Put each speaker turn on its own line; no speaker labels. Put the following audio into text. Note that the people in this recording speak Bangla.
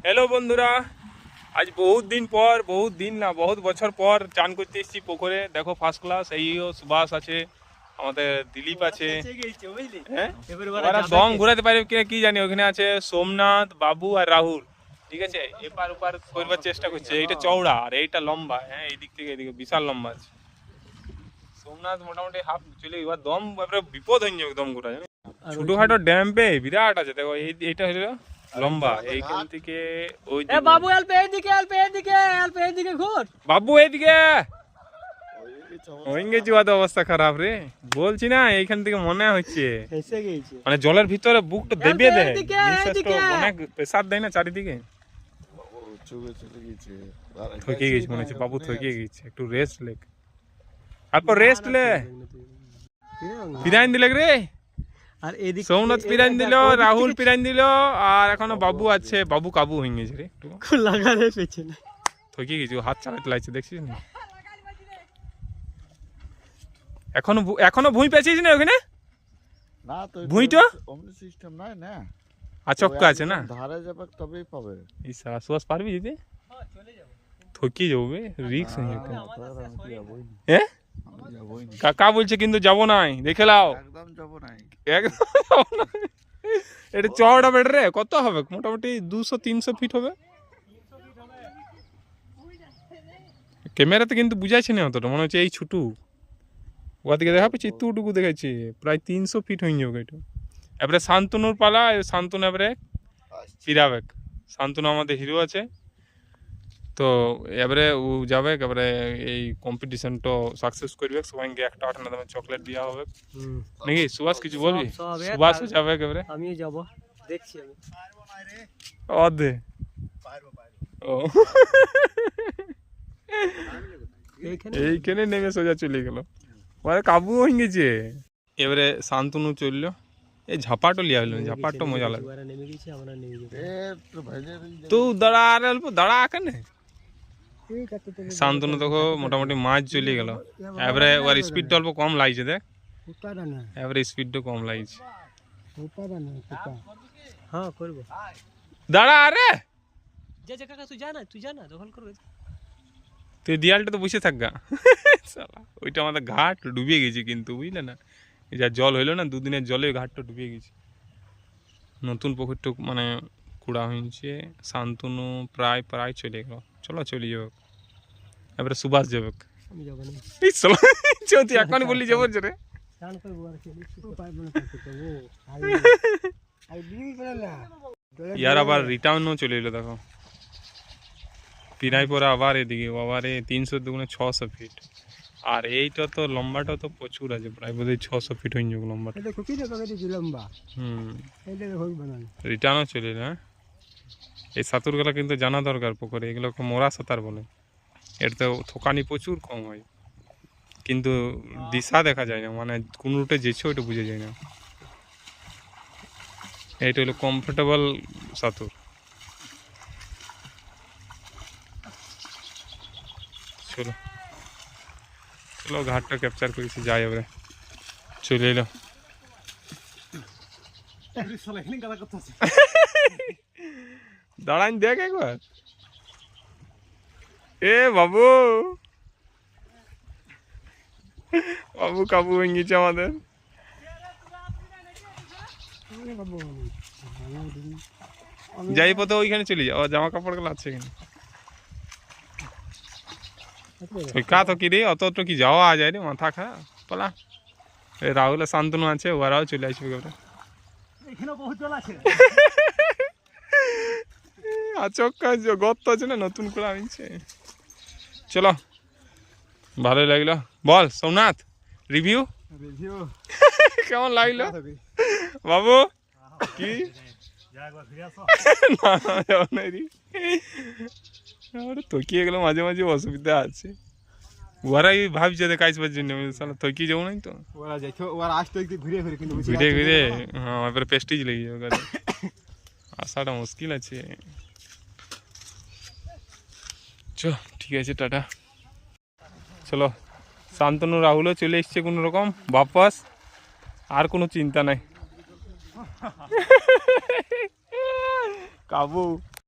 हेलो बंधुरा आज बहुत दिन ना बहुत बছর পর চান করতে এসেছি পুকুরে। দেখো ফার্স্ট ক্লাস এইও সুভাষ আছে, আমাদের দিলীপ আছে। ওরা দম ঘুরাতে পারে কি জানি। ওখানে আছে সোমনাথ, বাবু আর রাহুল। ঠিক আছে, এপার ওপার করবার চেষ্টা করছে। এইটা চওড়া আর এইটা লম্বা। হ্যাঁ, এই দিক থেকে এদিকে বিশাল লম্বা আছে। সোমনাথ মোটামুটি হাফ চলে, এবার দম এবারে বিপদ হয়ে যাবে দম ঘুরা। ছোটখাটো ড্যাম পে বিরাট আছে। দেখো এইটা হলো লম্বা, এইখান থেকে ওই
বাবু এদিকে ঘুর।
বাবু এইদিকে তো অবস্থা খারাপ রে, বলছি না। এইখান থেকে মনে হচ্ছে মানে জলের ভিতরে বুকটা দেবিয়ে দেয়, অনেক প্রেসার দেয় না চারিদিকে। থকে গেছে মনে হচ্ছে, বাবু থকে গেছে। একটু রেস্ট লে, তারপর রেস্ট লে। ফিরাইন দিলে রে, আর এদিকে সোমনাথ পিরাইন দিল, রাহুল পিরাইন দিল, আর এখনো বাবু আছে। বাবু কাবু হয়ে গেছে রে, একটু
লাগা রে পেছনে
থকে গেছে। হাত চালাতে লাগছে, দেখছিস না? এখনো ভুঁই পেয়েছিস না ওখানে?
না তো
ভুঁইটা
অমনি সিস্টেম নাই না,
আচক্কা আছে না,
ধারে যাবে তবেই পাবে।
এই সারা সুবাস পারবি যেতে? থকি যাবে, রিস্ক হয়ে যাবে। হ্যাঁ, কাকা বলছে কিন্তু যাবো নাই, দেখে লাও।
একদম যাব নাই,
একদম যাবো না। এটা চওড়া বেড রে, কত হবে? মোটামুটি 200-300 ফিট হবে। ক্যামেরাতে কিন্তু বুঝাইছে না অতটা, মনে হচ্ছে এই ছুটু। ওখান থেকে দেখা পেয়েছি এতটুকু দেখাচ্ছি, প্রায় 300 ফিট হয়ে যাবে এটা। এবারে শান্তনুর পালা। শান্তনু এবারে ফিরাবে। শান্তনু আমাদের হিরো আছে তো, এবারে ও যাবে। এবারে এই কম্পিটিশনটা সাকসেস করবে, সবাইকে একটা আঠানা দামে চকলেট দেওয়া হবে নাকি? সুভাষ কিছু বলবি? সুভাষও যাবে এবারে,
আমিও যাব, দেখছি আমি।
অধে ও এইখানে নেমে সোজা চলে গেল, ওরা কাবু হয়ে গেছে। এবারে শান্তনু চললো। এই ঝাপাটো লিয়া হলো, ঝাপাটো মজা লাগে। তো দাঁড়া, আর অল্প দাঁড়া কেন। শান্তনু দেখো মোটামুটি মাছ চলে গেল। এবারে ওর স্পিডটা অল্প কম লাগছে, দেখ এবারে স্পিডটা কম লাগছে।
হ্যাঁ করব,
দাঁড়া আরে
যা কাকা, তুই যা না দখল করবে।
তুই দেয়ালটা তো বসে থাকগা। ওইটা আমাদের ঘাট ডুবিয়ে গেছে কিন্তু, বুঝলে না? এই যা জল হইলো না, দুদিনের জলে ঘাটটা ডুবিয়ে গেছে। নতুন পুকুরটা মানে কুড়া হয়েছে। শান্তনু প্রায় চলে গেল। চলো চলে যাবে। এবারে সুভাষ যাবে।
আমি যাব না,
তুই এখনই বললি যাবো রে। ইয়ার আবার রিটার্নও চলে এলো। দেখো পিনাই পরে আবার এদিকে, আবার 300 দুগুণে 600 ফিট। আর এইটা তো লম্বাটা তো প্রচুর আছে, প্রায় বোধহয় 600 ফিট হয়ে যাবে লম্বাটা। রিটার্নও চলে এলো। হ্যাঁ, এই সাঁতারগুলো কিন্তু জানা দরকার পুকুরে। এগুলোকে মোরা সাঁতার বলে। এটাতে থকানি প্রচুর কম হয়, কিন্তু দিশা দেখা যায় না, মানে কোন রুটে যেছে ওইটা বুঝে যায় না। এইটা হলো কমফোর্টেবল সাঁতার। চলো চলো, ঘাটটা ক্যাপচার করেছি, যাই এবারে। চলে এলো। দাঁড়ান দেখ একবার। এ বাবু, বাবু কাবু হয়ে গেছে আমাদের। যাই পথে ওইখানে চলে যাও, জামা কাপড় গুলো আছে এখানে। কা তো কি রে, অত কি যাওয়া যায় রে, মাথা খা পালা। রাহুল শান্তনু আছে, ওরাও চলে আসবে এবারে। আচক্কা গর্ত আছে না, নতুন করে আনছে। চলো, ভালোই লাগলো। বল সোমনাথ, রিভিউ কেমন লাগলো বাবু? কি থকিয়ে গেলো, মাঝে মাঝে অসুবিধা আছে। ওরাই ভাবছে কাজবার জন্য, থকিয়ে যাবো নাই তো, ঘুরে ঘুরে। হ্যাঁ, এবারে প্রেস্টিজ লেগে যাবে, আসাটা মুশকিল আছে। চলো ঠিক আছে, টাটা। চলো, শান্তনু রাহুলও চলে এসছে কোনো রকম বাপস। আর কোনো চিন্তা নাই। কাবু